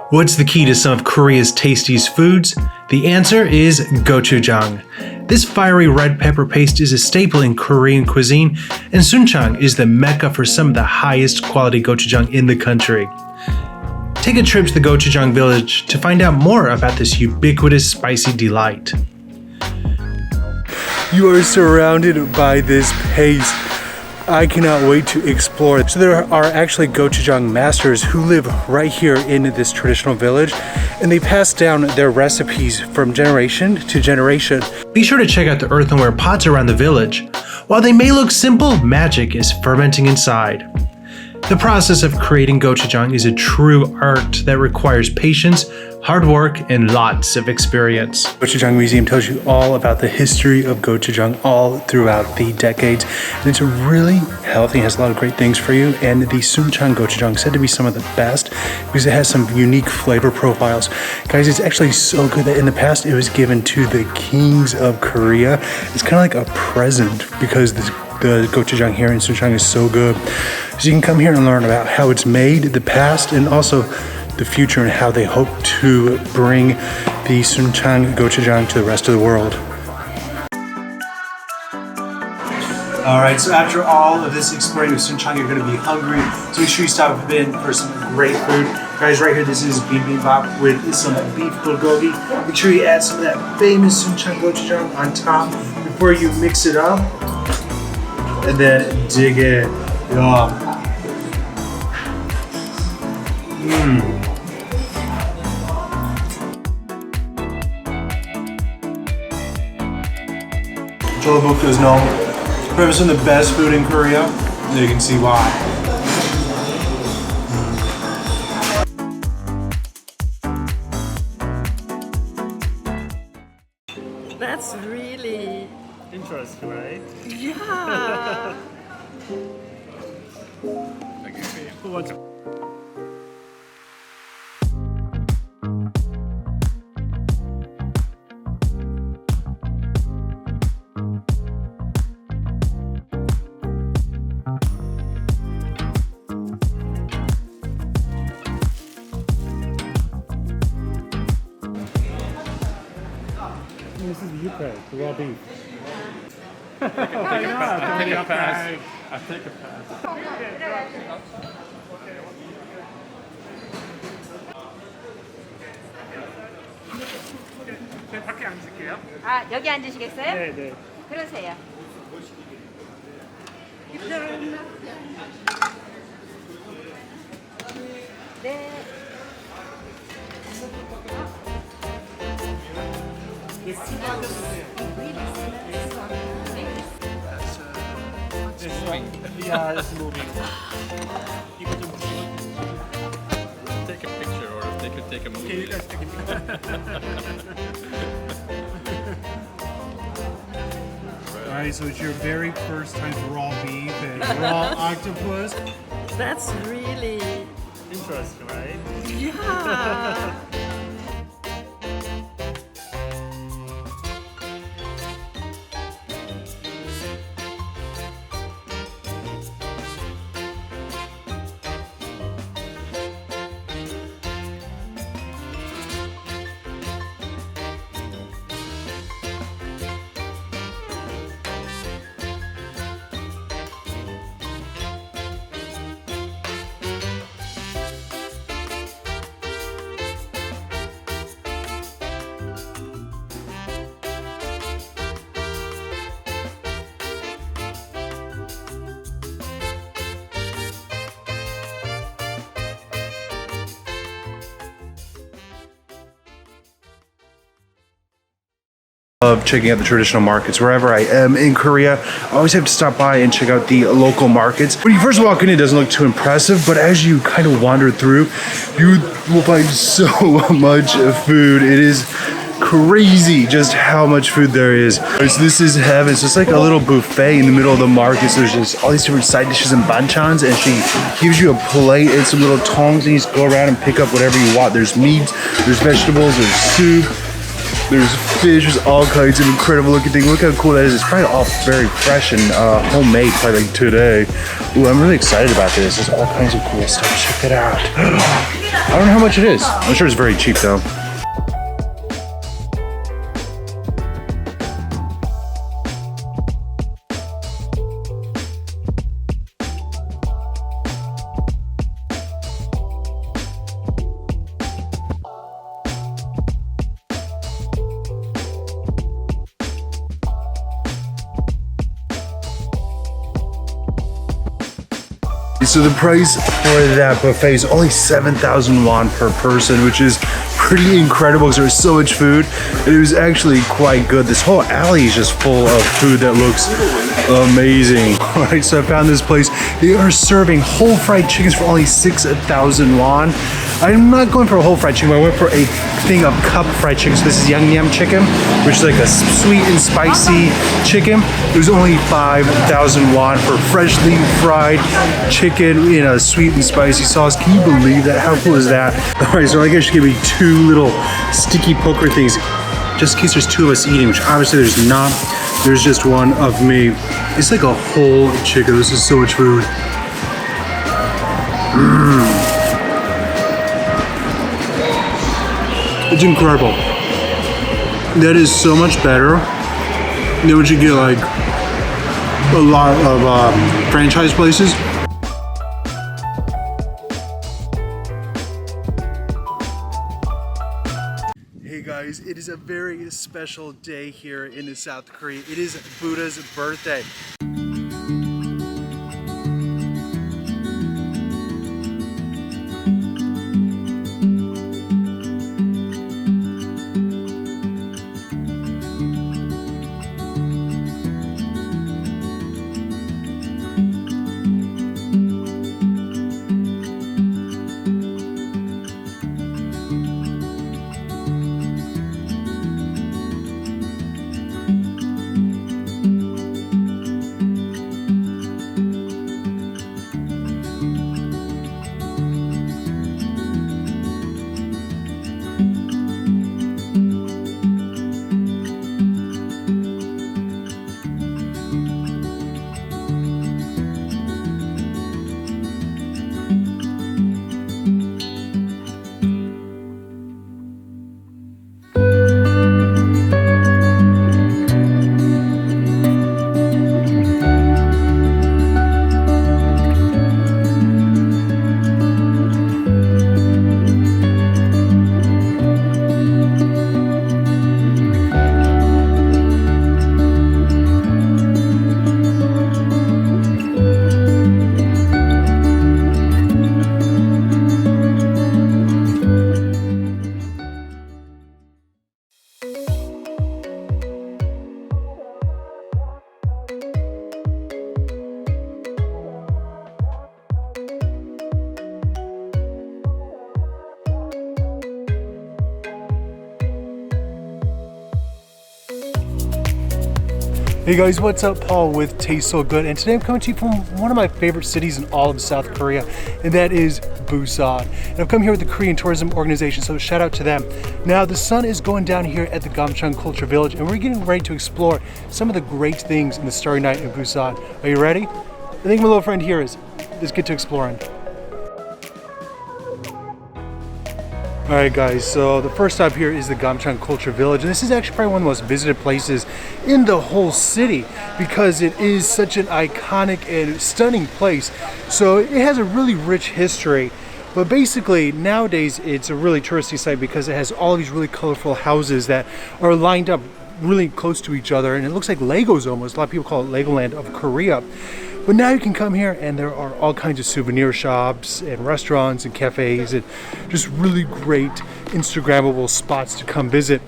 What's the key to some of Korea's tastiest foods? The answer is gochujang. This fiery red pepper paste is a staple in Korean cuisine, and Sunchang is the mecca for some of the highest quality gochujang in the country. Take a trip to the Gochujang Village to find out more about this ubiquitous spicy delight. You are surrounded by this paste. I cannot wait to explore. So there are actually gochujang masters who live right here in this traditional village, and they pass down their recipes from generation to generation. Be sure to check out the earthenware pots around the village. While they may look simple, magic is fermenting inside. The process of creating gochujang is a true art that requires patience, hard work, and lots of experience. Gochujang Museum tells you all about the history of gochujang all throughout the decades, and it's really healthy, has a lot of great things for you, and the Sunchang Gochujang is said to be some of the best because it has some unique flavor profiles. Guys, it's actually so good that in the past it was given to the kings of Korea. It's kind of like a present because the gochujang here in Sunchang is so good. So you can come here and learn about how it's made, the past, and also the future, and how they hope to bring the Sunchang Gochujang to the rest of the world. Alright, so after all of this exploring of Sunchang, you're going to be hungry, so make sure you stop in for some great food. Guys, right here, this is bibimbap with some beef bulgogi. Make sure you add some of that famous Sunchang Gochujang on top before you mix it up. And then dig in. Yum. Jeonju is known for having some of the best food in Korea. And you can see why. That's really interesting, right? yeah. Who wants to? This is yook, the raw beef. I'll take a pass. I'll take a pass. 네, 밖에 앉을게요. 아, 여기 앉으시겠어요? 네, 네. 그러세요. 네. Yeah, it's moving. Take a picture or they could take a movie. Okay, you guys take a picture. Alright, so it's your very first time to raw beef and raw octopus. That's really Interesting, right? yeah. Love checking out the traditional markets wherever I am in Korea. I always have to stop by and check out the local markets. When you first walk in, it doesn't look too impressive, but as you kind of wander through, you will find so much food. It is crazy just how much food there is. So this is heaven. So it's like a little buffet in the middle of the market. So there's just all these different side dishes and banchans, and she gives you a plate and some little tongs, and you just go around and pick up whatever you want. There's meat, there's vegetables, there's soup. There's fish, there's all kinds of incredible looking things. Look how cool that is. It's probably all very fresh and homemade probably like today. Ooh, I'm really excited about this. There's all kinds of cool stuff. Check it out. I don't know how much it is. I'm sure it's very cheap though. So the price for that buffet is only 7,000 won per person, which is pretty incredible because there was so much food. And it was actually quite good. This whole alley is just full of food that looks amazing. All right, so I found this place. They are serving whole fried chickens for only 6,000 won. I'm not going for a whole fried chicken, I went for a thing of cup fried chicken. So this is Yangnam chicken, which is like a sweet and spicy chicken. It was only 5,000 won for freshly fried chicken in a sweet and spicy sauce. Can you believe that? How cool is that? All right, so I guess you give me 2 little sticky poker things, just in case there's 2 of us eating, which obviously there's not. There's just 1 of me. It's like a whole chicken. This is so much food. It's incredible. That is so much better than what you get like a lot of franchise places. Hey guys, it is a very special day here in South Korea. It is Buddha's birthday. Hey guys, what's up? Paul with Taste So Good, and today I'm coming to you from one of my favorite cities in all of South Korea, and that is Busan. And I've come here with the Korean Tourism Organization, so shout out to them. Now, the sun is going down here at the Gamcheon Culture Village, and we're getting ready to explore some of the great things in the Starry Night in Busan. Are you ready? I think my little friend here is. Let's get to exploring. Alright guys, so the first stop here is the Gamcheon Culture Village, and this is actually probably one of the most visited places in the whole city because it is such an iconic and stunning place. So it has a really rich history, but basically nowadays it's a really touristy site because it has all these really colorful houses that are lined up really close to each other, and it looks like Legos almost. A lot of people call it Legoland of Korea. But now you can come here and there are all kinds of souvenir shops and restaurants and cafes and just really great Instagrammable spots to come visit.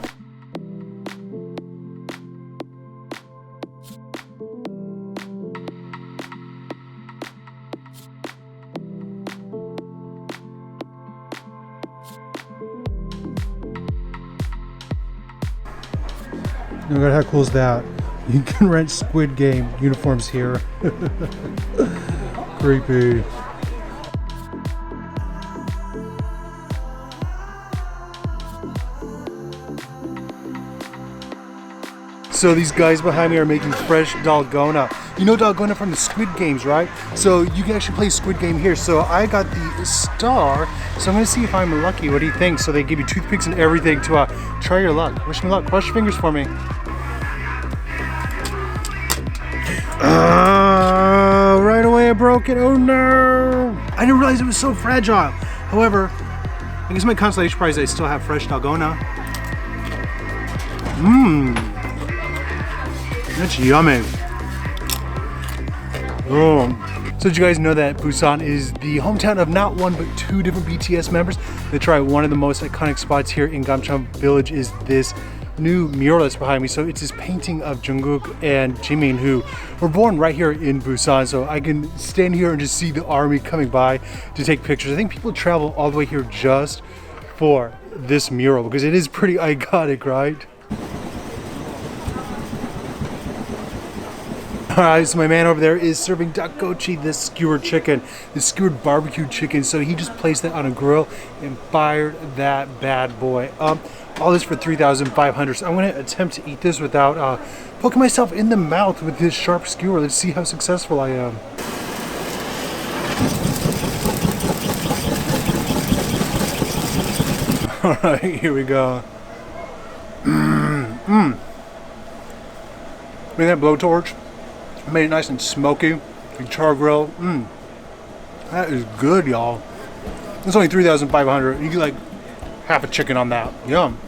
Look at how cool is that? You can rent Squid Game uniforms here. Creepy. So these guys behind me are making fresh dalgona. You know dalgona from the Squid Games, right? So you can actually play Squid Game here. So I got the star, so I'm gonna see if I'm lucky. What do you think? So they give you toothpicks and everything to try your luck. Wish me luck. Cross your fingers for me. Right away I broke it. Oh no! I didn't realize it was so fragile. However, I guess my consolation prize is I still have fresh dalgona. Mmm. That's yummy. Oh. So did you guys know that Busan is the hometown of not one but two different BTS members? They try one of the most iconic spots here in Gamcheon Village is this new mural that's behind me. So it's this painting of JungKook and Jimin, who were born right here in Busan. So I can stand here and just see the army coming by to take pictures. I think people travel all the way here just for this mural because it is pretty iconic, right? Alright, so my man over there is serving dakgochi, this skewered chicken, this skewered barbecue chicken. So he just placed that on a grill and fired that bad boy up. All this for 3,500. So I'm going to attempt to eat this without poking myself in the mouth with this sharp skewer. Let's see how successful I am. Alright, here we go. Mmm. Bring that blowtorch. Made it nice and smoky. Big char grill. Mmm. That is good, y'all. It's only 3,500. You get like half a chicken on that. Yum.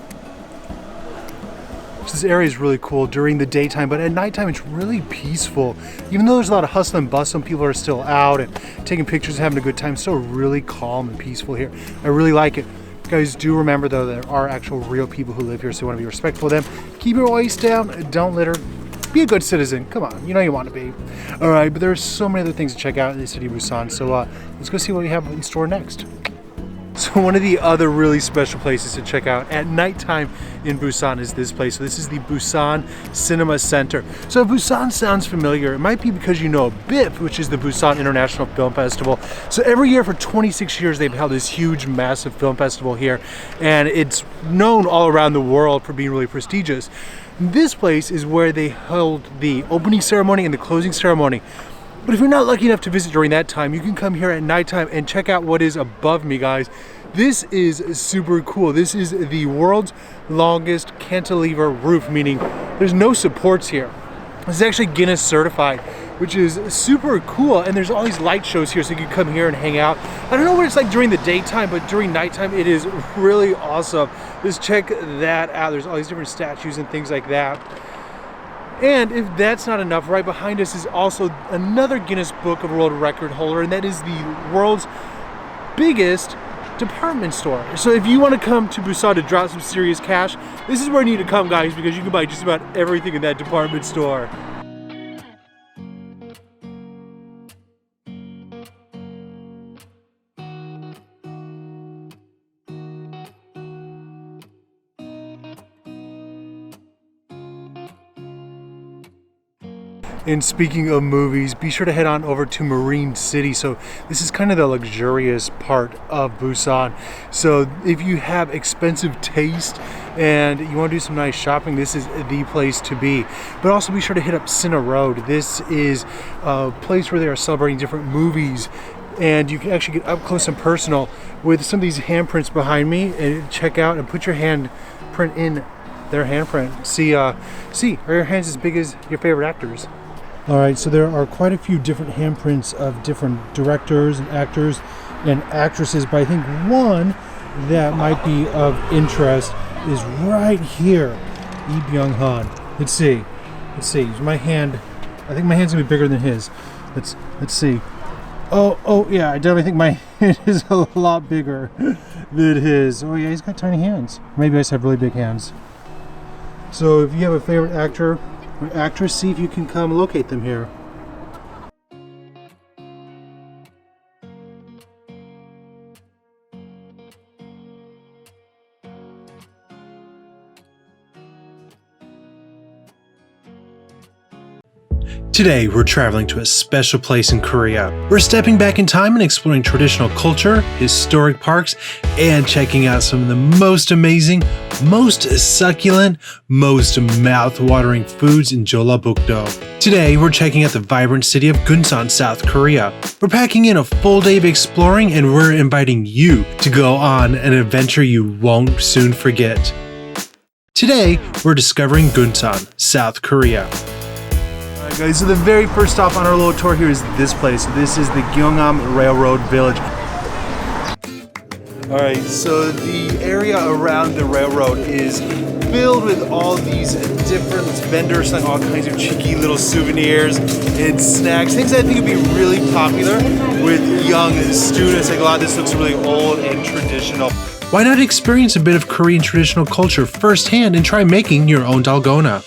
So this area is really cool during the daytime, but at nighttime it's really peaceful. Even though there's a lot of hustle and bustle, people are still out and taking pictures and having a good time. It's still really calm and peaceful here. I really like it. Guys, do remember though, there are actual real people who live here, so you want to be respectful of them. Keep your waist down, don't litter. Be a good citizen. Come on, you know you want to be. All right, but there are so many other things to check out in the city of Busan. So let's go see what we have in store next. So one of the other really special places to check out at nighttime in Busan is this place. So this is the Busan Cinema Center. So if Busan sounds familiar, it might be because you know BIP, which is the Busan International Film Festival. So every year for 26 years, they've held this huge, massive film festival here. And it's known all around the world for being really prestigious. This place is where they held the opening ceremony and the closing ceremony. But if you're not lucky enough to visit during that time, you can come here at nighttime and check out what is above me, guys. This is super cool. This is the world's longest cantilever roof, meaning there's no supports here. This is actually Guinness certified, which is super cool. And there's all these light shows here, so you can come here and hang out. I don't know what it's like during the daytime, but during nighttime, it is really awesome. Just check that out. There's all these different statues and things like that. And if that's not enough, right behind us is also another Guinness Book of World Record holder, and that is the world's biggest department store. So if you want to come to Busan to drop some serious cash, this is where you need to come, guys, because you can buy just about everything in that department store. And speaking of movies, be sure to head on over to Marine City. So this is kind of the luxurious part of Busan. So if you have expensive taste and you want to do some nice shopping, this is the place to be. But also be sure to hit up Sina Road. This is a place where they are celebrating different movies, and you can actually get up close and personal with some of these handprints behind me and check out and put your handprint in their handprint. See, are your hands as big as your favorite actors? Alright, so there are quite a few different handprints of different directors and actors and actresses, but I think one that might be of interest is right here, Lee Byung-hun. Let's see. My hand, I think my hand's gonna be bigger than his. Let's see. Oh yeah, I definitely think my hand is a lot bigger than his. Oh yeah, he's got tiny hands. Maybe I just have really big hands. So if you have a favorite actor or actress, see if you can come locate them here. Today, we're traveling to a special place in Korea. We're stepping back in time and exploring traditional culture, historic parks, and checking out some of the most amazing, most succulent, most mouth-watering foods in Jeollabuk-do. Today, we're checking out the vibrant city of Gunsan, South Korea. We're packing in a full day of exploring, and we're inviting you to go on an adventure you won't soon forget. Today, we're discovering Gunsan, South Korea. Alright guys, so the very first stop on our little tour here is this place. This is the Gyeongbukgung Railroad Village. Alright, so the area around the railroad is filled with all these different vendors selling all kinds of cheeky little souvenirs and snacks. Things I think would be really popular with young students. Like a lot of this looks really old and traditional. Why not experience a bit of Korean traditional culture firsthand and try making your own dalgona?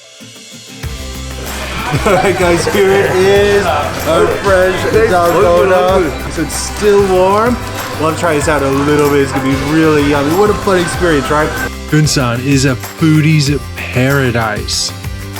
Alright guys, here it is, our fresh dalgona. So it's still warm. We'll have to try this out a little bit. It's gonna be really yummy. What a fun experience, right? Gunsan is a foodie's paradise.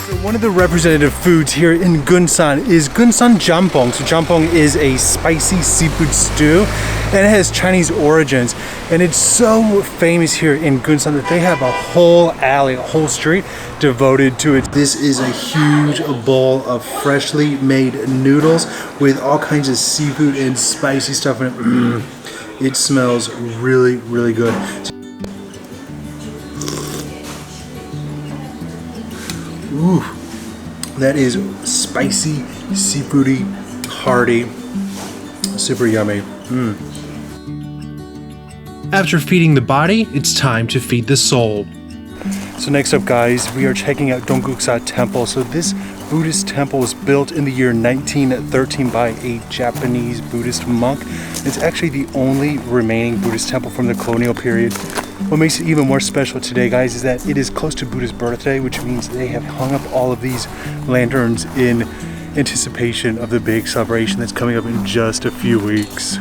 So one of the representative foods here in Gunsan is Gunsan jampong. So jampong is a spicy seafood stew and it has Chinese origins. And it's so famous here in Gunsan that they have a whole alley, a whole street devoted to it. This is a huge bowl of freshly made noodles with all kinds of seafood and spicy stuff in it. It smells really, really good. Ooh, that is spicy, seafoody, hearty, super yummy. After feeding the body, it's time to feed the soul. So next up guys, we are checking out Donggung Temple. So this Buddhist temple was built in the year 1913 by a Japanese Buddhist monk. It's actually the only remaining Buddhist temple from the colonial period. What makes it even more special today, guys, is that it is close to Buddha's birthday, which means they have hung up all of these lanterns in anticipation of the big celebration that's coming up in just a few weeks.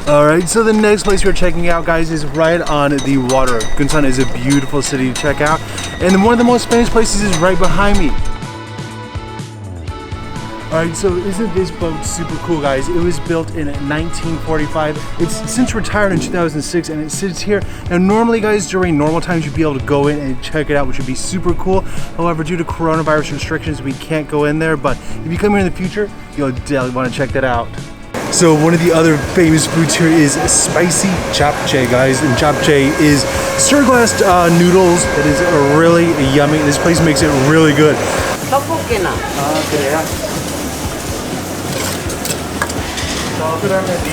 Alright, so the next place we're checking out, guys, is right on the water. Gunsan is a beautiful city to check out, and one of the most famous places is right behind me. Alright, so isn't this boat super cool, guys? It was built in 1945. It's since retired in 2006 and it sits here. Now normally, guys, during normal times you'd be able to go in and check it out, which would be super cool. However, due to coronavirus restrictions, we can't go in there, but if you come here in the future, you'll definitely want to check that out. So one of the other famous foods here is spicy japchae, guys. And japchae is stir-glassed noodles that is really yummy. This place makes it really good. 떡볶이나.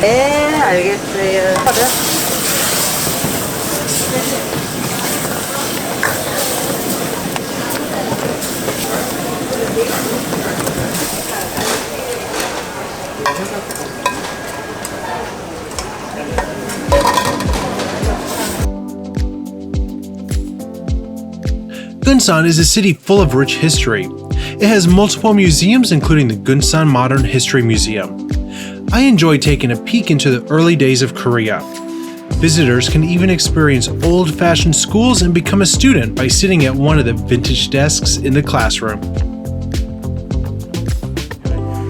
네, 알겠어요. Gunsan is a city full of rich history. It has multiple museums, including the Gunsan Modern History Museum. I enjoy taking a peek into the early days of Korea. Visitors can even experience old-fashioned schools and become a student by sitting at one of the vintage desks in the classroom.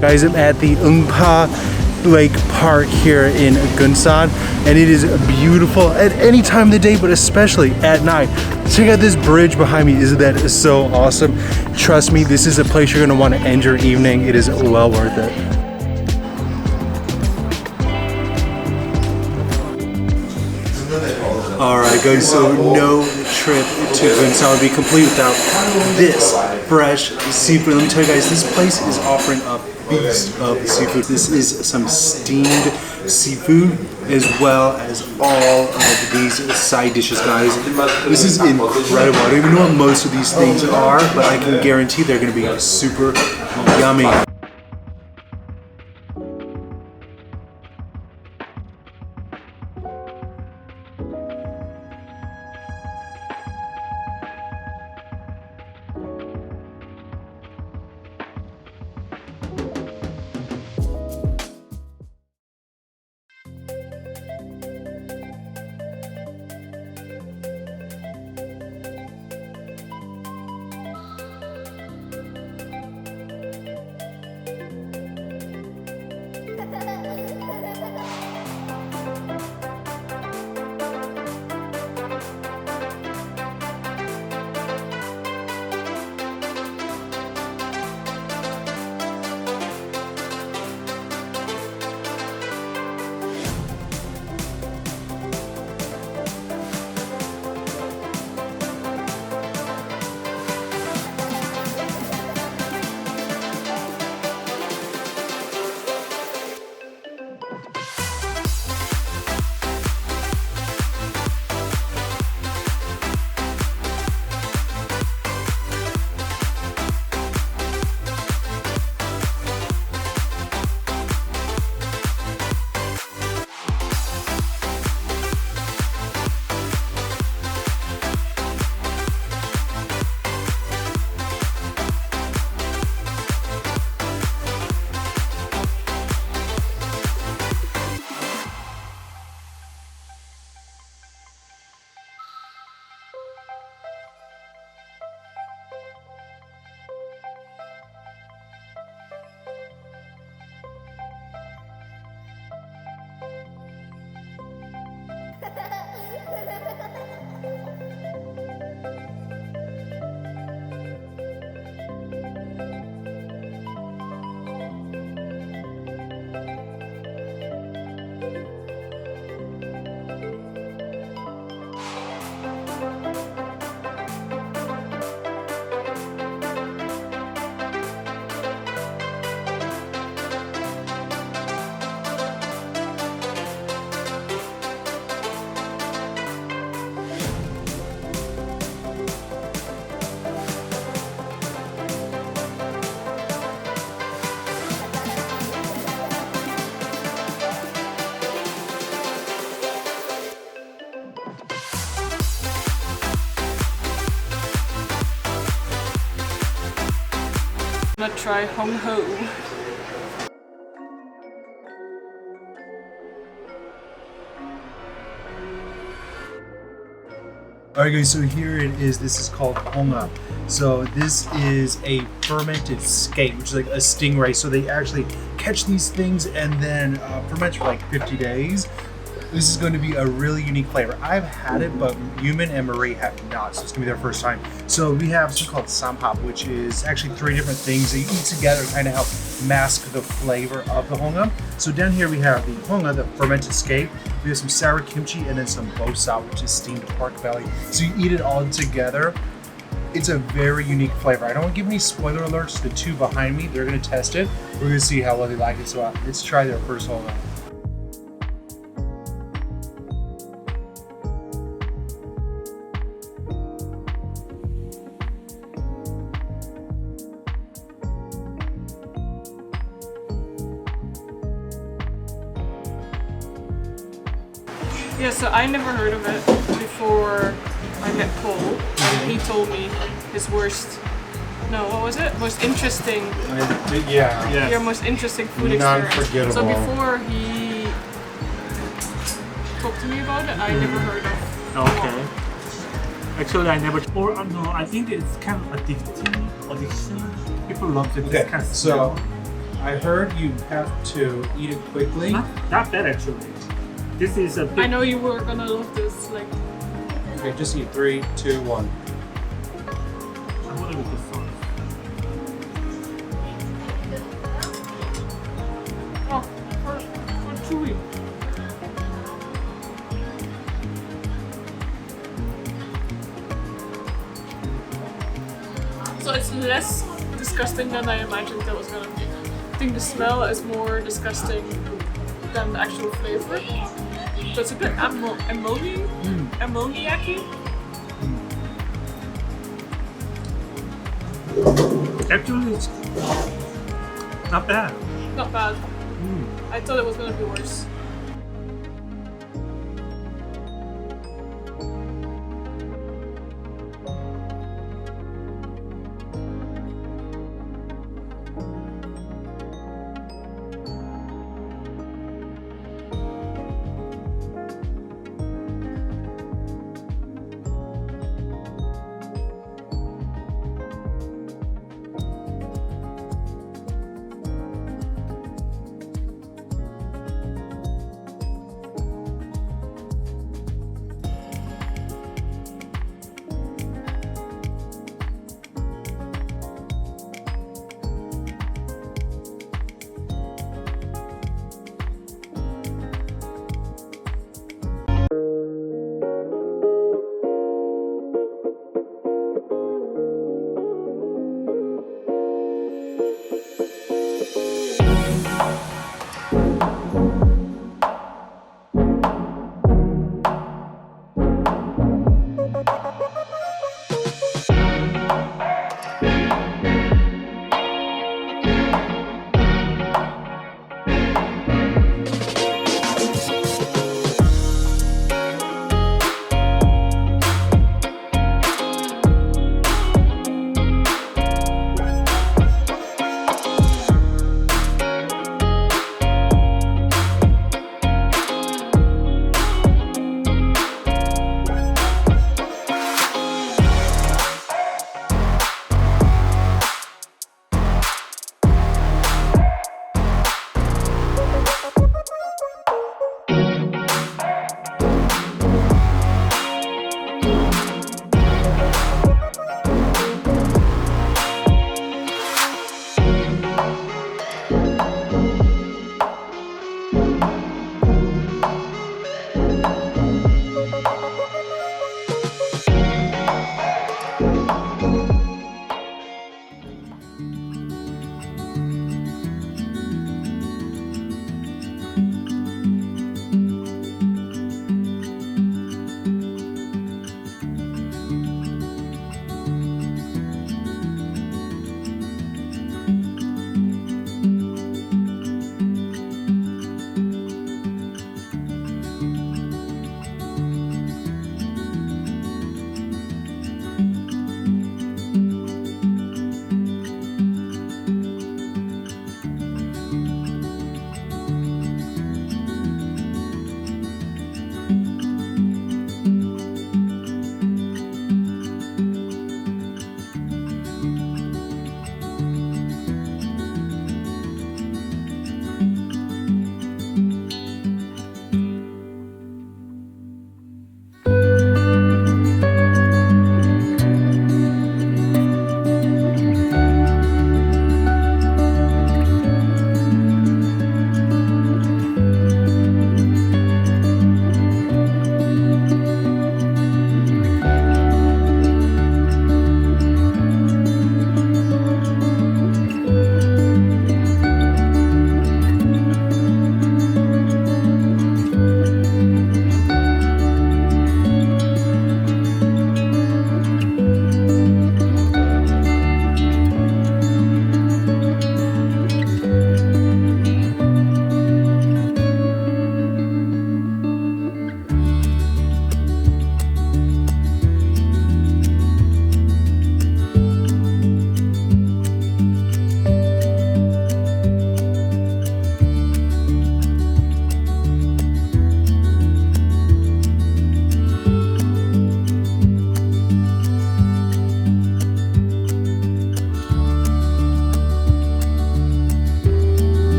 Guys, I'm at the Eungpa Lake Park here in Gunsan, and it is beautiful at any time of the day, but especially at night. Check out this bridge behind me. Isn't that so awesome? Trust me, this is a place you're going to want to end your evening. It is well worth it. Alright guys, so no trip to Gunsan would be complete without this fresh seafood. Let me tell you guys, this place is offering a feast of seafood. This is some steamed seafood as well as all of these side dishes, guys. This is incredible. I don't even know what most of these things are, but I can guarantee they're going to be super yummy. I'm gonna try hongeo. Alright guys, so here it is. This is called hongeo. So this is a fermented skate, which is like a stingray. So they actually catch these things and then ferment for like 50 days. This is going to be a really unique flavor. I've had it, but Jimin and Marie have not, so it's going to be their first time. So we have something called samhap, which is actually 3 different things that you eat together to kind of help mask the flavor of the hongeo. So down here we have the hongeo, the fermented skate. We have some sour kimchi and then some bosa, which is steamed pork belly. So you eat it all together. It's a very unique flavor. I don't want to give any spoiler alerts. The 2 behind me, they're going to test it. We're going to see how well they like it. So let's try their first hongeo. Yeah, so I never heard of it before I met Paul. And he told me his worst, no, what was it? Most interesting, Yeah. your most interesting food experience. Non-forgettable. So before he talked to me about it, I never heard of Okay. Actually, I never. Or no, I think it's kind of addiction. People love it. Okay, It's kind of so I heard you have to eat it quickly. not that bad actually. This is a I bit. know you were gonna love this, like, Okay, just eat 3, 2, 1. I want to with the sauce. oh, for chewy. So it's less disgusting than I imagined it was gonna be. I think the smell is more disgusting than the actual flavor. So it's a bit ammoniac-y. Actually, it's not bad. Not bad. I thought it was gonna be worse.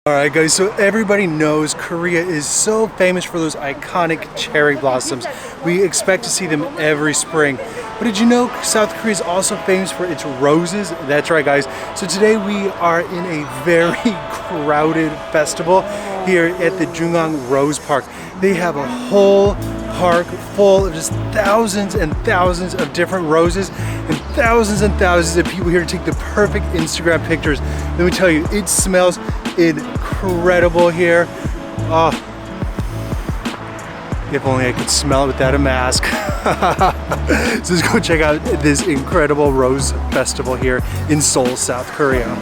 Alright guys, so everybody knows Korea is so famous for those iconic cherry blossoms. We expect to see them every spring. But did you know South Korea is also famous for its roses? That's right guys. So today we are in a very crowded festival here at the Jungang Rose Park. They have a whole park full of just thousands and thousands of different roses and thousands of people here to take the perfect Instagram pictures. Let me tell you, it smells incredible here. Oh, if only I could smell it without a mask. So let's go check out this incredible rose festival here in Seoul, South Korea.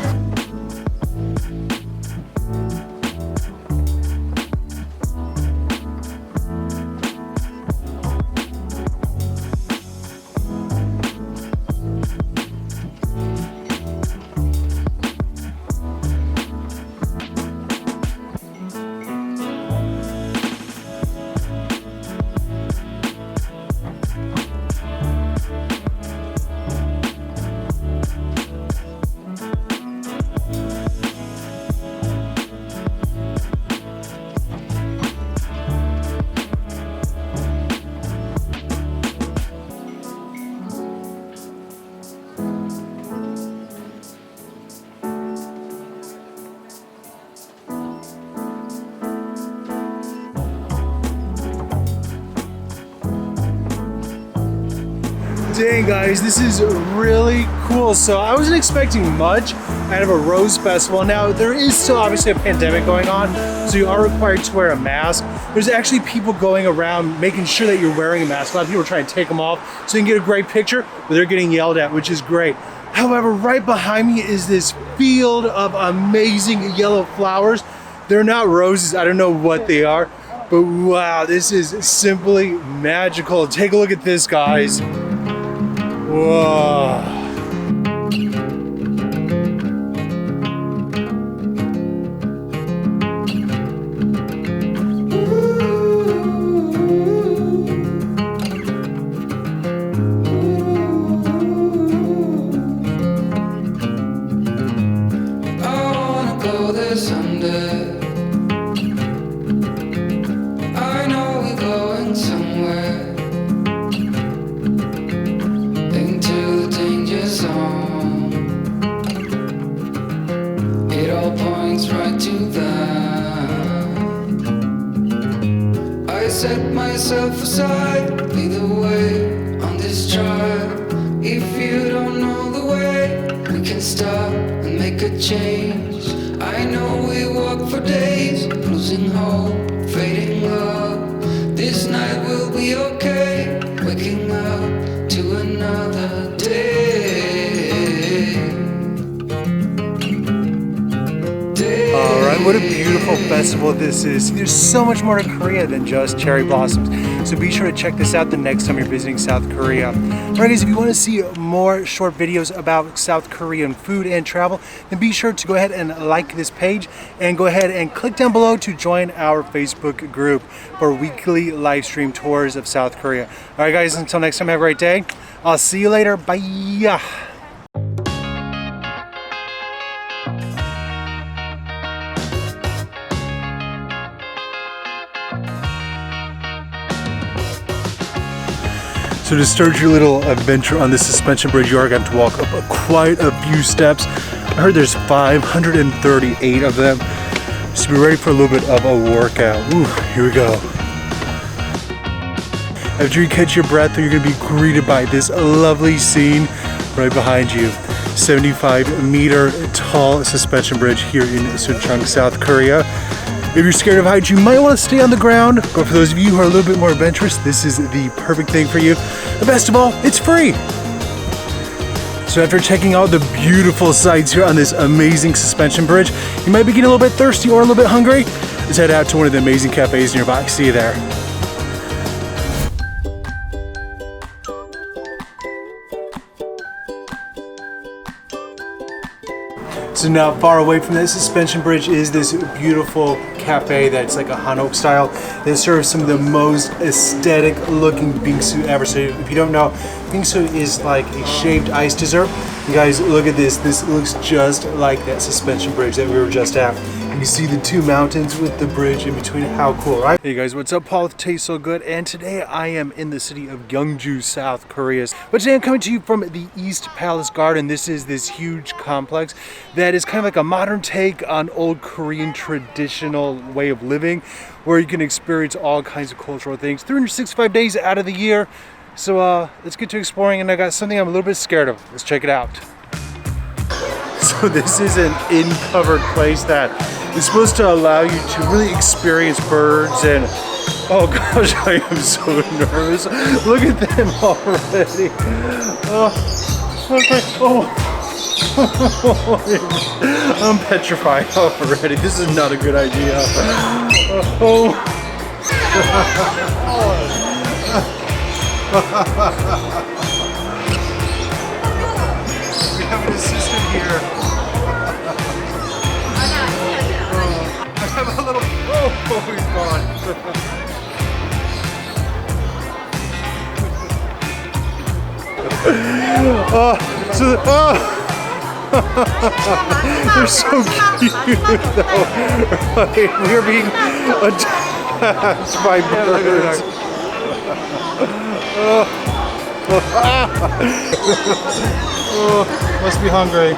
Dang guys, this is really cool. So I wasn't expecting much out of a rose festival. Now there is still obviously a pandemic going on, so you are required to wear a mask. There's actually people going around making sure that you're wearing a mask. A lot of people are trying to take them off so you can get a great picture, but they're getting yelled at, which is great. However, right behind me is this field of amazing yellow flowers. They're not roses, I don't know what they are, but wow, this is simply magical. Take a look at this, guys. Whoa. Set myself aside, lead the way on this trial. If you don't know the way, we can stop and make a change. I know we walk for days, losing hope, fading love. This night will be okay, waking up to another day. Alright, what a beautiful festival this is. There's so much more to Korea than just cherry blossoms. So be sure to check this out the next time you're visiting South Korea. Alright guys, if you want to see more short videos about South Korean food and travel, then be sure to go ahead and like this page and go ahead and click down below to join our Facebook group for weekly live stream tours of South Korea. Alright guys, until next time, have a great day. I'll see you later. Bye. So to start your little adventure on this suspension bridge, you are going to have to walk up quite a few steps. I heard there's 538 of them. So be ready for a little bit of a workout. Ooh, here we go. After you catch your breath, you're going to be greeted by this lovely scene right behind you. 75-meter tall suspension bridge here in Sunchang, South Korea. If you're scared of heights, you might want to stay on the ground, but for those of you who are a little bit more adventurous, this is the perfect thing for you. And best of all, it's free. So after checking out the beautiful sights here on this amazing suspension bridge, you might be getting a little bit thirsty or a little bit hungry. Let's head out to one of the amazing cafes nearby. See you there. So now far away from this suspension bridge is this beautiful cafe that's like a hanok style that serves some of the most aesthetic looking bingsu ever. So if you don't know, bingsu is like a shaved ice dessert. You guys, look at this. This looks just like that suspension bridge that we were just at. You see the two mountains with the bridge in between. How cool, right? Hey guys, what's up? Paul with Tastes So Good, and today I am in the city of Gyeongju, South Korea. But today I'm coming to you from the East Palace Garden. This is this huge complex that is kind of like a modern take on old Korean traditional way of living, where you can experience all kinds of cultural things 365 days out of the year. So let's get to exploring, and I got something I'm a little bit scared of. Let's check it out. So this is an in-covered place that is supposed to allow you to really experience birds, and oh gosh, I am so nervous. Look at them already. I'm petrified already. This is not a good idea. We have an assistant here. I have a little. Oh, he's gone. They're so cute though. Right? We're being attacked by birds. Must be hungry.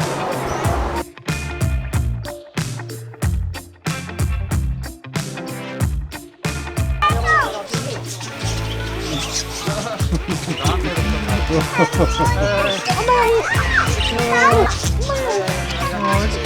Oh, it's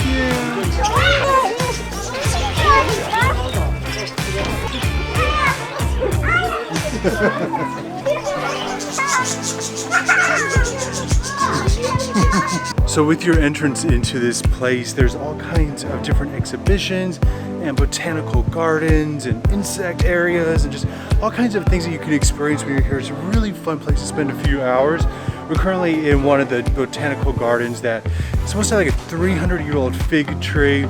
So with your entrance into this place, there's all kinds of different exhibitions and botanical gardens and insect areas and just all kinds of things that you can experience when you're here. It's a really fun place to spend a few hours. We're currently in one of the botanical gardens that is supposed to have like a 300-year-old fig tree.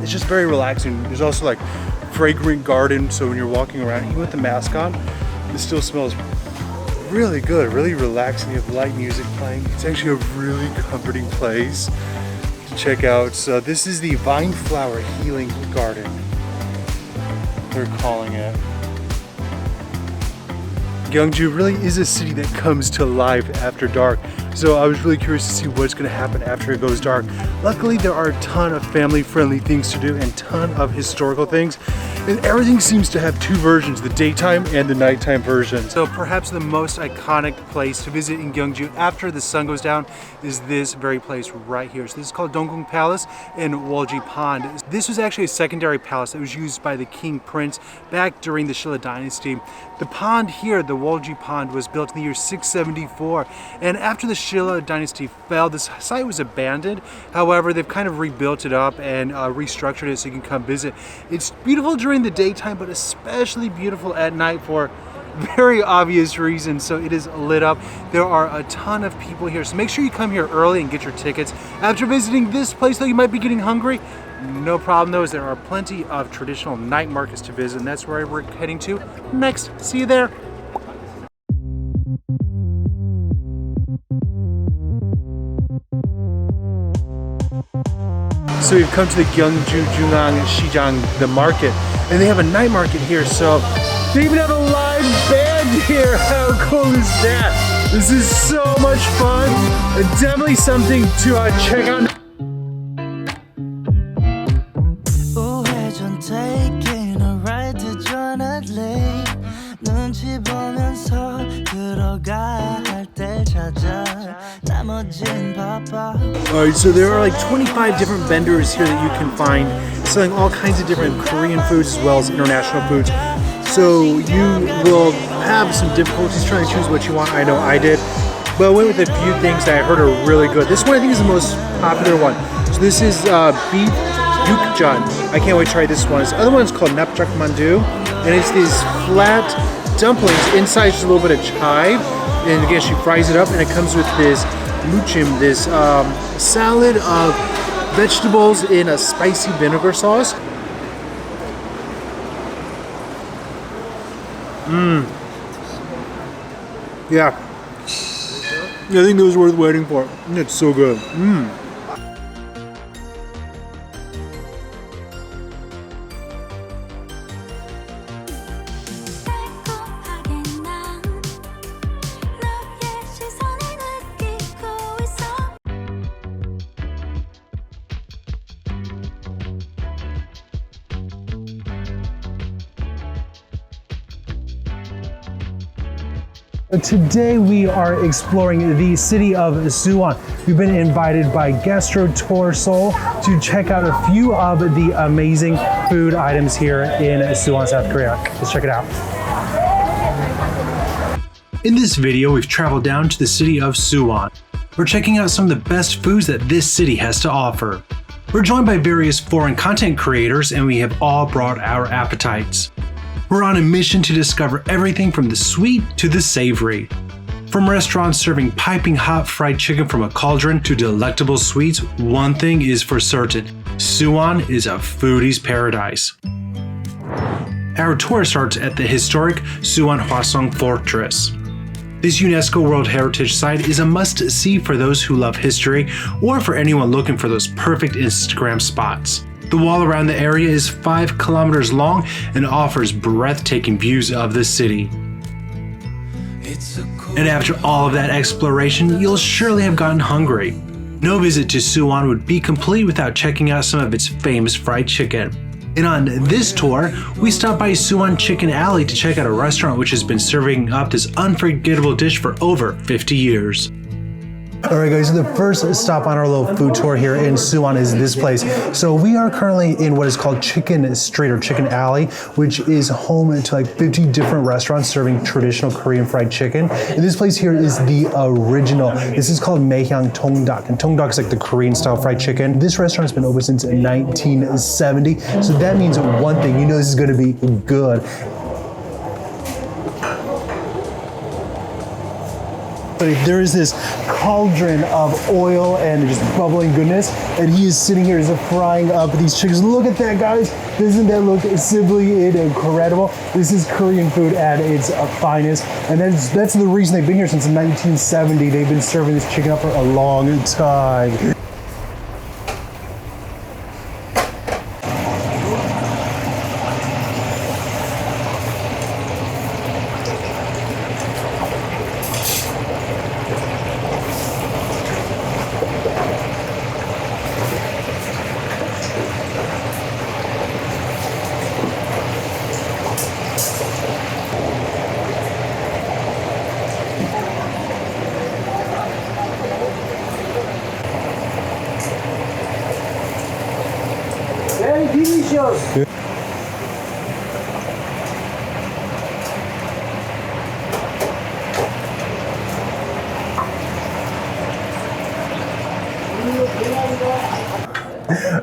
It's just very relaxing. There's also like fragrant garden, so when you're walking around, even with the mask on, it still smells really good, really relaxing. You have light music playing. It's actually a really comforting place to check out. So this is the Vine Flower Healing Garden, they're calling it. Gyeongju really is a city that comes to life after dark. So I was really curious to see what's going to happen after it goes dark. Luckily, there are a ton of family-friendly things to do and a ton of historical things. And everything seems to have two versions, the daytime and the nighttime version. So perhaps the most iconic place to visit in Gyeongju after the sun goes down is this very place right here. So this is called Donggung Palace in Wolji Pond. This was actually a secondary palace that was used by the king prince back during the Shilla dynasty. The pond here, the Wolji Pond, was built in the year 674. And after the Shilla dynasty fell, this site was abandoned. However, they've kind of rebuilt it up and restructured it so you can come visit. It's beautiful during the daytime, but especially beautiful at night for very obvious reasons. So it is lit up. There are a ton of people here, so make sure you come here early and get your tickets. After visiting this place, though, you might be getting hungry. No problem though, as there are plenty of traditional night markets to visit, and that's where we're heading to next. See you there. So we've come to the Gyeongju Jungang the market, and they have a night market here. So they even have a live band here. How cool is that? This is so much fun. Definitely something to check out. Taking a ride to join a lake. 눈치 보면서 들어가 할 때 찾아 나머진 바빠. Alright, so there are like 25 different vendors here that you can find selling all kinds of different Korean foods as well as international foods. So you will have some difficulties trying to choose what you want. I know I did. But I went with a few things that I heard are really good. This one I think is the most popular one. So this is beef yook. I can't wait to try this one. This other one is called napjak mandu, and it's these flat dumplings. Inside is a little bit of chive, and again she fries it up, and it comes with this muchim, this salad of vegetables in a spicy vinegar sauce. Yeah. I think it was worth waiting for. It's so good. Today we are exploring the city of Suwon. We've been invited by Gastro Tour Seoul to check out a few of the amazing food items here in Suwon, South Korea. Let's check it out. In this video, we've traveled down to the city of Suwon. We're checking out some of the best foods that this city has to offer. We're joined by various foreign content creators, and we have all brought our appetites. We're on a mission to discover everything from the sweet to the savory. From restaurants serving piping hot fried chicken from a cauldron to delectable sweets, one thing is for certain: Suwon is a foodie's paradise. Our tour starts at the historic Suwon Hwasong Fortress. This UNESCO World Heritage Site is a must-see for those who love history or for anyone looking for those perfect Instagram spots. The wall around the area is 5 kilometers long and offers breathtaking views of the city. And after all of that exploration, you'll surely have gotten hungry. No visit to Suwon would be complete without checking out some of its famous fried chicken. And on this tour, we stopped by Suwon Chicken Alley to check out a restaurant which has been serving up this unforgettable dish for over 50 years. Alright guys, so the first stop on our little food tour here in Suwon is this place. So we are currently in what is called Chicken Street or Chicken Alley, which is home to like 50 different restaurants serving traditional Korean fried chicken. And this place here is the original. This is called Maehang Tongdak, and Tongdak is like the Korean style fried chicken. This restaurant's been open since 1970, so that means one thing, you know this is going to be good. But there is this cauldron of oil and just bubbling goodness, and he is sitting here just frying up these chickens. Look at that, guys. Doesn't that look simply incredible? This is Korean food at its finest, and that's the reason they've been here since 1970. They've been serving this chicken up for a long time. Delicious.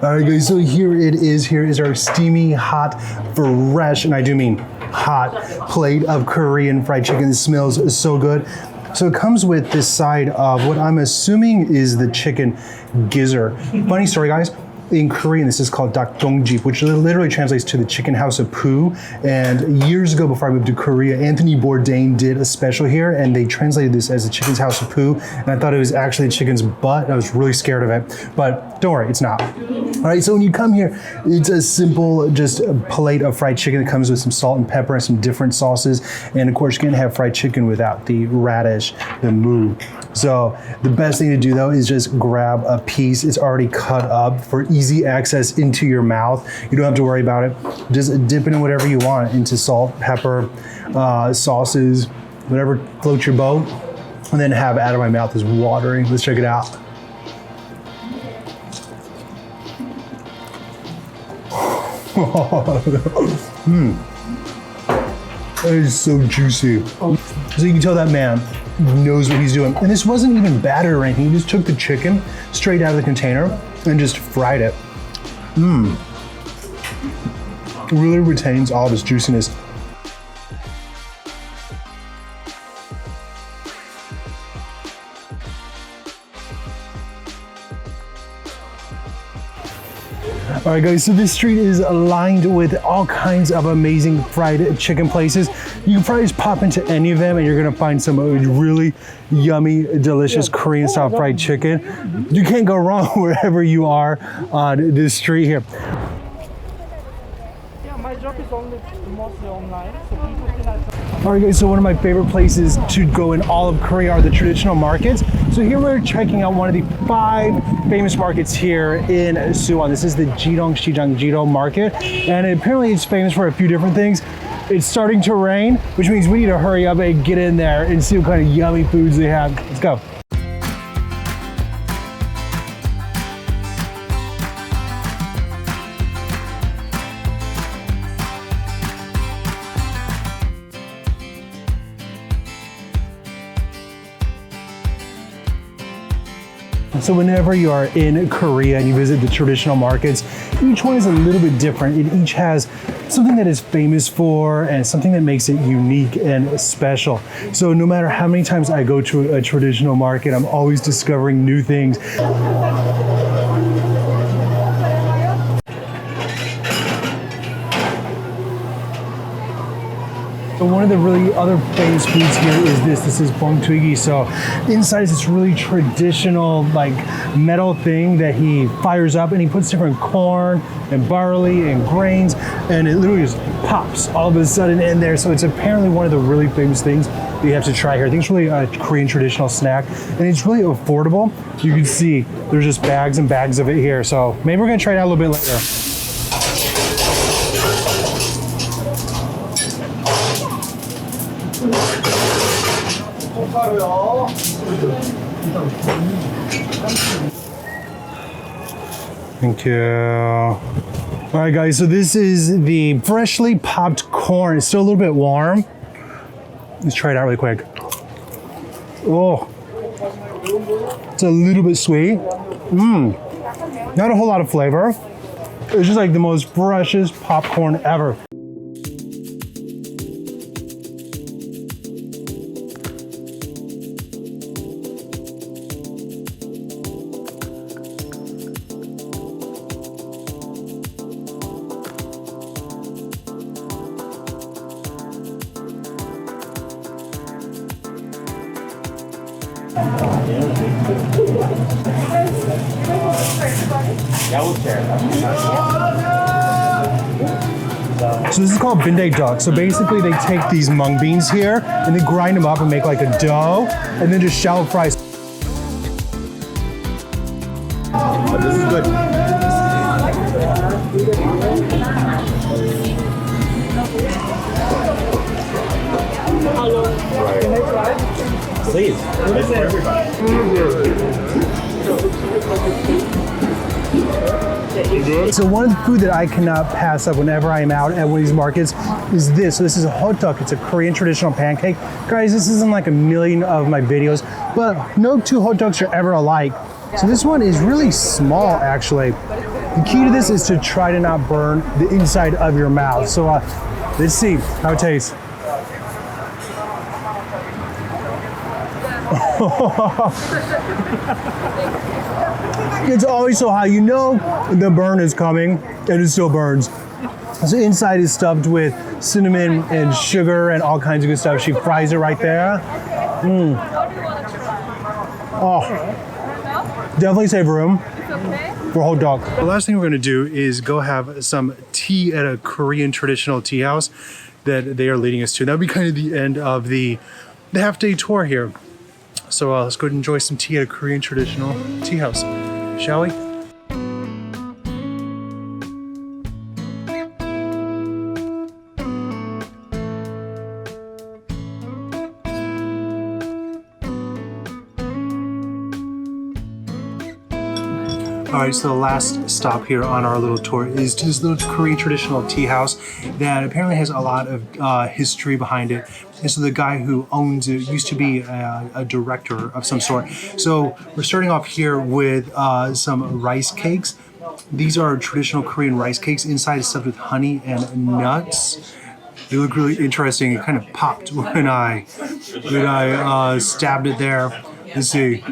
All right, guys, so here it is. Here is our steamy, hot, fresh, and I do mean hot, plate of Korean fried chicken. It smells so good. So it comes with this side of what I'm assuming is the chicken gizzard. Funny story, guys. In Korean, this is called dakdongjip, which literally translates to the chicken house of poo. And years ago, before I moved to Korea, Anthony Bourdain did a special here, and they translated this as the chicken's house of poo. And I thought it was actually the chicken's butt. I was really scared of it, but don't worry, it's not. All right, so when you come here, it's a simple, just a plate of fried chicken that comes with some salt and pepper and some different sauces. And of course, you can't have fried chicken without the radish, the moo. So the best thing to do though is just grab a piece. It's already cut up for easy access into your mouth. You don't have to worry about it. Just dip it in whatever you want, into salt, pepper, sauces, whatever floats your boat, and then have it out of my mouth is watering. Let's check it out. That is so juicy. So you can tell that man knows what he's doing. And this wasn't even battered or anything. He just took the chicken straight out of the container and just fried it. It really retains all of its juiciness. All right, guys, so this street is lined with all kinds of amazing fried chicken places. You can probably just pop into any of them and you're gonna find some really yummy, delicious Korean style fried chicken. You can't go wrong wherever you are on this street here. Yeah, my job is mostly online, so people can. All right, guys, so one of my favorite places to go in all of Korea are the traditional markets. So here we're checking out one of the 5 famous markets here in Suwon. This is the Jidong Shijang Jido Market, and apparently it's famous for a few different things. it's starting to rain, which means we need to hurry up and get in there and see what kind of yummy foods they have. Let's go. So whenever you are in Korea and you visit the traditional markets, each one is a little bit different. It each has something that is famous for and something that makes it unique and special. So no matter how many times I go to a traditional market, I'm always discovering new things. So one of the really other famous foods here is this. This is bulgogi. So inside is this really traditional like metal thing that he fires up, and he puts different corn and barley and grains, and it literally just pops all of a sudden in there. So it's apparently one of the really famous things that you have to try here. I think it's really a Korean traditional snack, and it's really affordable. You can see there's just bags and bags of it here. So maybe we're gonna try it out a little bit later. Thank you. All right, guys, so this is the freshly popped corn. It's still a little bit warm. Let's try it out really quick. Oh, it's a little bit sweet. Not a whole lot of flavor. It's just like the most freshest popcorn ever. So this is called bibimbap. So basically they take these mung beans here and they grind them up and make like a dough and then just shallow fry. But this is good. Can I try? Please. It's for everybody. So one food that I cannot pass up whenever I'm out at one of these markets is this. So this is a hotdog. It's a Korean traditional pancake. Guys, this isn't like a million of my videos, but no two hot dogs are ever alike. So this one is really small, actually. The key to this is to try to not burn the inside of your mouth. So let's see how it tastes. It's always so hot, you know the burn is coming, and it still burns. So inside is stuffed with cinnamon and sugar and all kinds of good stuff. She fries it right there. Oh, definitely save room for a hot dog. The last thing we're gonna do is go have some tea at a Korean traditional tea house that they are leading us to. That'll be kind of the end of the half-day tour here. So let's go and enjoy some tea at a Korean traditional tea house, shall we? All right, so the last stop here on our little tour is to this little Korean traditional tea house that apparently has a lot of history behind it. And so the guy who owns it used to be a director of some sort. So we're starting off here with some rice cakes. These are traditional Korean rice cakes. Inside is stuffed with honey and nuts. They look really interesting. It kind of popped when I stabbed it there. Let's see.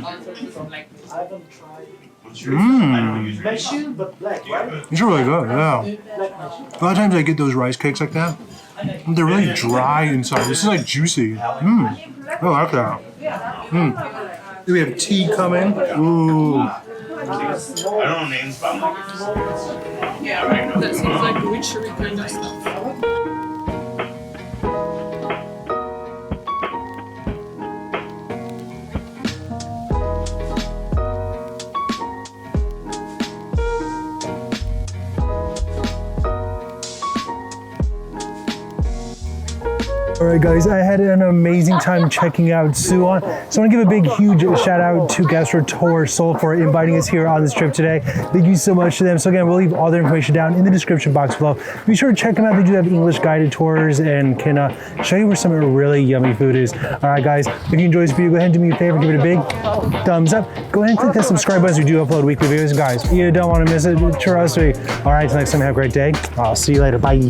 These are really good, yeah. A lot of times I get those rice cakes like that. They're really dry inside. This is like juicy. I like that. We have tea coming. Ooh. I don't know names, but I'm like, yeah, that seems like witchery kind of stuff. All right, guys, I had an amazing time checking out Suwon. So I want to give a big, huge shout out to Gastrotour Seoul for inviting us here on this trip today. Thank you so much to them. So again, we'll leave all their information down in the description box below. Be sure to check them out. They do have English guided tours and can show you where some really yummy food is. All right, guys, if you enjoyed this video, go ahead and do me a favor, give it a big thumbs up. Go ahead and click that subscribe button. We do upload weekly videos, guys. You don't want to miss it. Trust me. All right, till next time, have a great day. I'll see you later. Bye.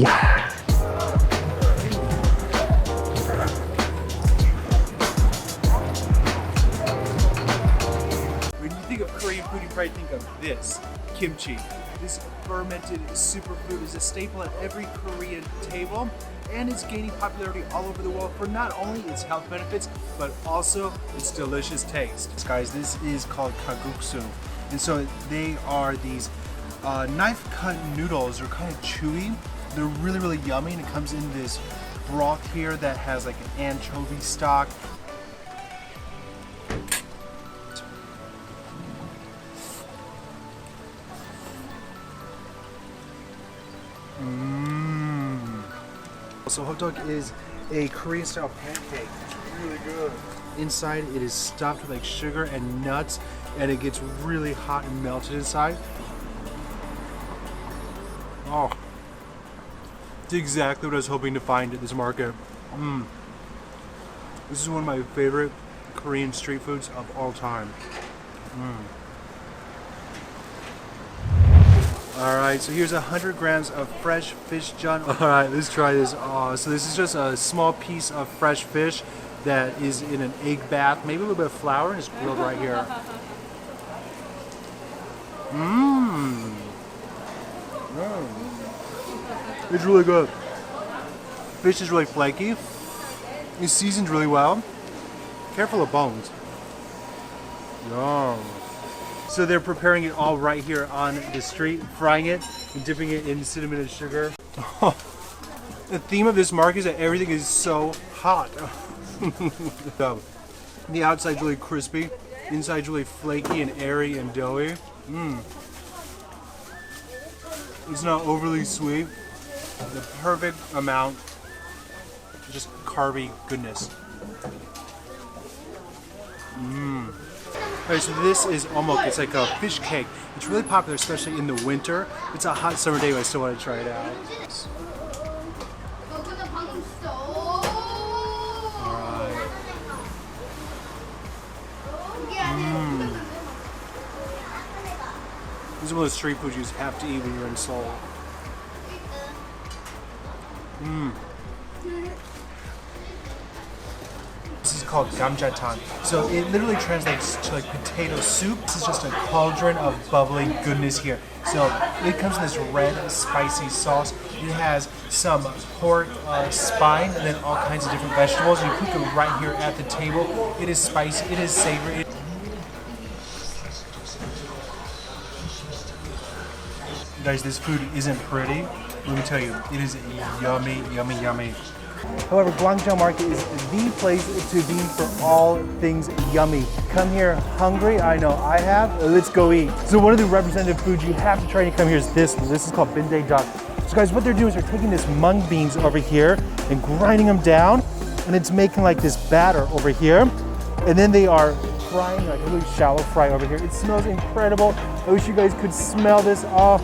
Think of this kimchi. This fermented superfood is a staple at every Korean table, and it's gaining popularity all over the world for not only its health benefits but also its delicious taste. Guys, this is called kalguksu, and so they are these knife cut noodles. They're kind of chewy. They're really yummy, and it comes in this broth here that has like an anchovy stock. So hot dog is a Korean style pancake. It's really good. Inside it is stuffed with like sugar and nuts, and it gets really hot and melted inside. Oh, it's exactly what I was hoping to find at this market. This is one of my favorite Korean street foods of all time. All right, so here's 100 grams of fresh fish jun. All right, let's try this. So this is just a small piece of fresh fish that is in an egg bath, maybe a little bit of flour, and it's grilled right here. It's really good. Fish is really flaky. It's seasoned really well. Careful of bones. Yum. So they're preparing it all right here on the street, frying it and dipping it in cinnamon and sugar. Oh, the theme of this market is that everything is so hot. The outside's really crispy, inside's really flaky and airy and doughy. It's not overly sweet. The perfect amount, just carby goodness. Alright, so this is omok. It's like a fish cake. It's really popular, especially in the winter. It's a hot summer day, but I still want to try it out. Alright. This is one of the street foods you just have to eat when you're in Seoul. This is called gamcheon. So it literally translates to like potato soup. This is just a cauldron of bubbling goodness here. So it comes in this red spicy sauce. It has some pork spine and then all kinds of different vegetables. You cook it right here at the table. It is spicy, it is savory. Guys, this food isn't pretty. Let me tell you, it is yummy, yummy, yummy. However, Gwangjang Market is the place to be for all things yummy. Come here hungry, I know I have, let's go eat. So one of the representative foods you have to try when you come here is this one. This is called bibimbap. So guys, what they're doing is they're taking this mung beans over here and grinding them down, and it's making like this batter over here. And then they are frying, like a really shallow fry over here. It smells incredible. I wish you guys could smell this. Oh.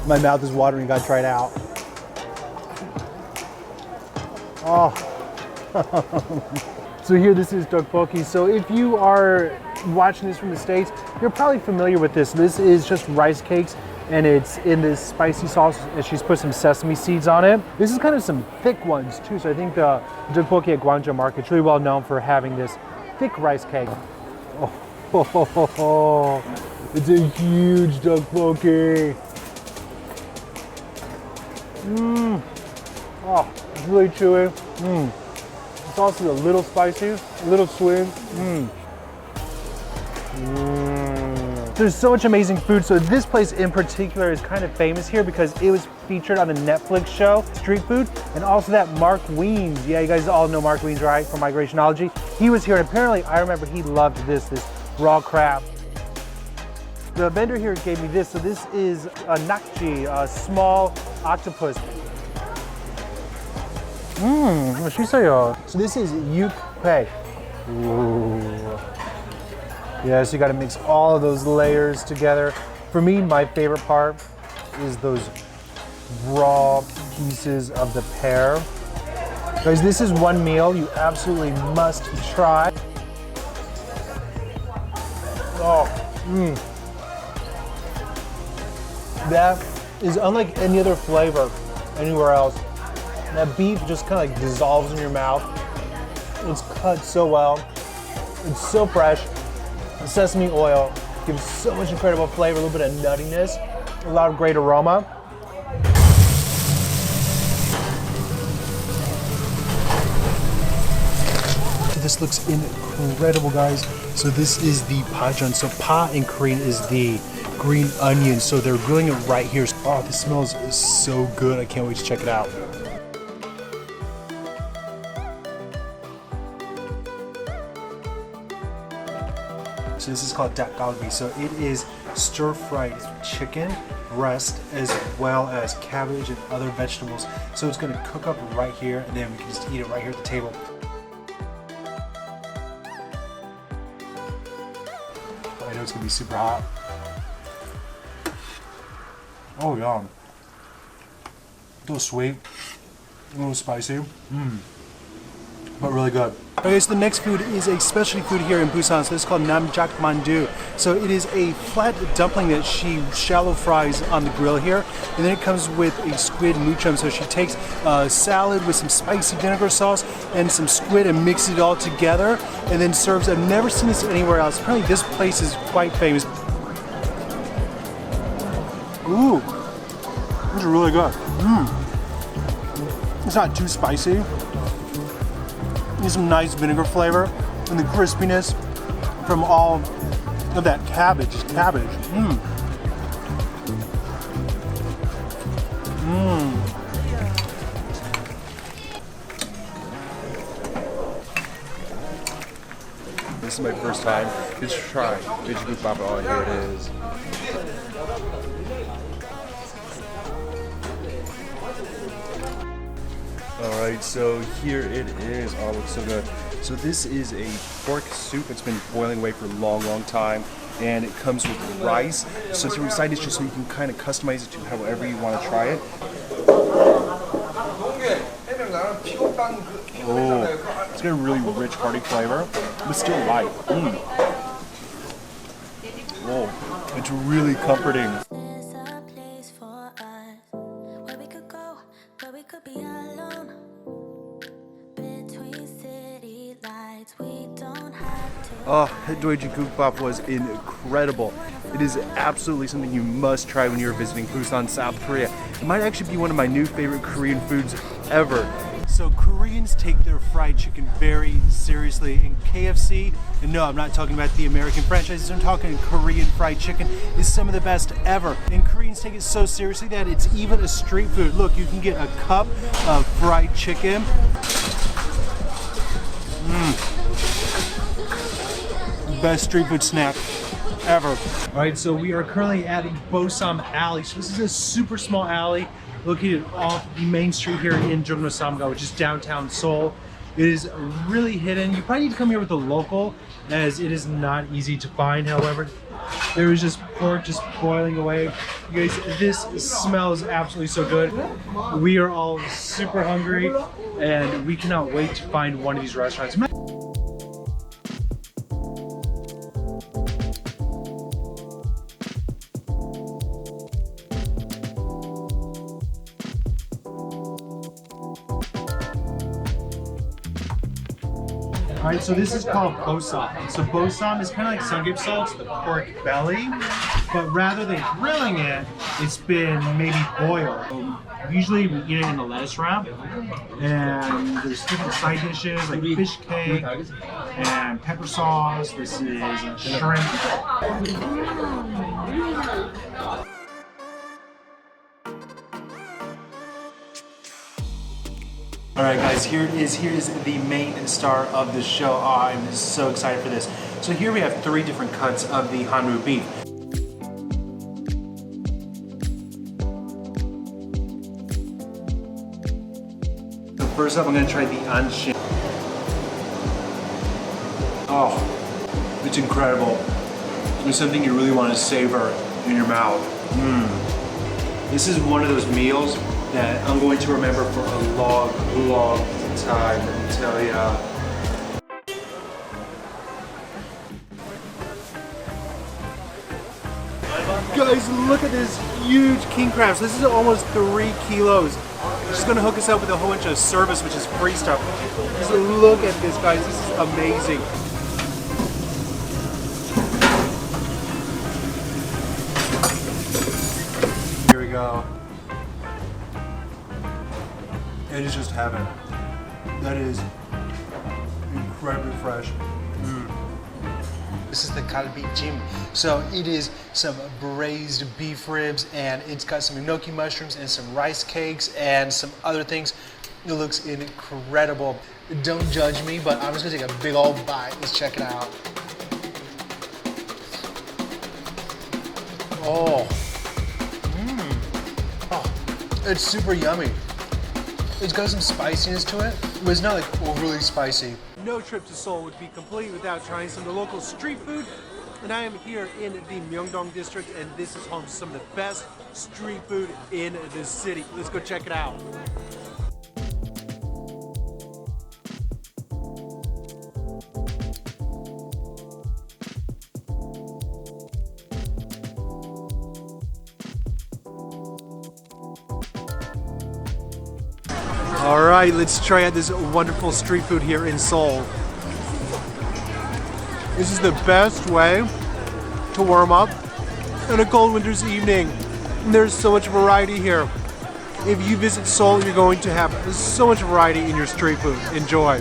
My mouth is watering, gotta try it out. Oh. So here, this is tteokbokki. So if you are watching this from the States, you're probably familiar with this. This is just rice cakes, and it's in this spicy sauce, and she's put some sesame seeds on it. This is kind of some thick ones too, so I think the JungKook at Gwangjang Market is really well known for having this thick rice cake. Oh, it's a huge tteokbokki. Oh, it's really chewy. It's also a little spicy, a little sweet. There's so much amazing food. So this place in particular is kind of famous here because it was featured on a Netflix show, Street Food, and also that Mark Wiens. Yeah, you guys all know Mark Wiens, right? From Migrationology. He was here, and apparently I remember he loved this raw crab. The vendor here gave me this. So this is a nakji, a small octopus. 맛있어요. So this is yook hwei. Yeah, so you gotta mix all of those layers together. For me, my favorite part is those raw pieces of the pear. Guys, this is one meal you absolutely must try. Oh, that is unlike any other flavor anywhere else. That beef just kind of like dissolves in your mouth. It's cut so well. It's so fresh. The sesame oil gives so much incredible flavor, a little bit of nuttiness, a lot of great aroma. This looks incredible, guys. So this is the pajun. So pa in Korean is the green onion. So they're grilling it right here. Oh, this smells so good. I can't wait to check it out. So this is called dakgalbi. So it is stir-fried chicken breast as well as cabbage and other vegetables. So it's going to cook up right here, and then we can just eat it right here at the table. I know it's gonna be super hot. Oh yeah. A little sweet, a little spicy, but really good. Okay, so the next food is a specialty food here in Busan. So it's called namjak mandu. So it is a flat dumpling that she shallow fries on the grill here, and then it comes with a squid muchum. So she takes a salad with some spicy vinegar sauce and some squid and mixes it all together, and then serves. I've never seen this anywhere else. Apparently, this place is quite famous. Ooh, this is really good. It's not too spicy. There's some nice vinegar flavor and the crispiness from all of that cabbage. This is my first time to try bibimbap. Oh, here it is. Alright, so here it is. Oh, it looks so good. So this is a pork soup. It's been boiling away for a long time, and it comes with rice. So it's a side dish just so you can kind of customize it to however you want to try it. Oh, it's got a really rich, hearty flavor, but still light. Oh, it's really comforting. Oh, JungKook was incredible. It is absolutely something you must try when you're visiting Busan, South Korea. It might actually be one of my new favorite Korean foods ever. So Koreans take their fried chicken very seriously. In KFC, and no, I'm not talking about the American franchises, I'm talking Korean fried chicken is some of the best ever. And Koreans take it so seriously that it's even a street food. Look, you can get a cup of fried chicken. Best street food snack ever. All right, so we are currently at Bosam Alley. So this is a super small alley located off the main street here in Jeonju, which is downtown Seoul. It is really hidden. You probably need to come here with a local, as it is not easy to find. However, there is just pork just boiling away. You guys, this smells absolutely so good. We are all super hungry, and we cannot wait to find one of these restaurants. Alright, so this is called bosam. So bosam is kind of like samgyeopsal, it's the pork belly, but rather than grilling it, it's been maybe boiled. So usually we eat it in a lettuce wrap, and there's different side dishes like fish cake and pepper sauce. This is shrimp. Alright guys, here it is. Here is the main star of the show. Oh, I'm so excited for this. So here we have 3 different cuts of the hanru beef. The First up, I'm gonna try the anshin. Oh, it's incredible. It's something you really want to savor in your mouth. This is one of those meals that I'm going to remember for a long, long time, let me tell ya. Guys, look at this huge king crab. So this is almost 3 kilos. She's gonna hook us up with a whole bunch of service, which is free stuff. Just look at this, guys. This is amazing. Here we go. It is just heaven. That is incredibly fresh. This is the kalbi jim. So it is some braised beef ribs, and it's got some enoki mushrooms and some rice cakes and some other things. It looks incredible. Don't judge me, but I'm just gonna take a big old bite. Let's check it out. Oh. Oh, it's super yummy. It's got some spiciness to it, but it's not like overly spicy. No trip to Seoul would be complete without trying some of the local street food. And I am here in the Myeongdong district, and this is home to some of the best street food in the city. Let's go check it out. All right, let's try out this wonderful street food here in Seoul. This is the best way to warm up on a cold winter's evening. And there's so much variety here. If you visit Seoul, you're going to have so much variety in your street food. Enjoy.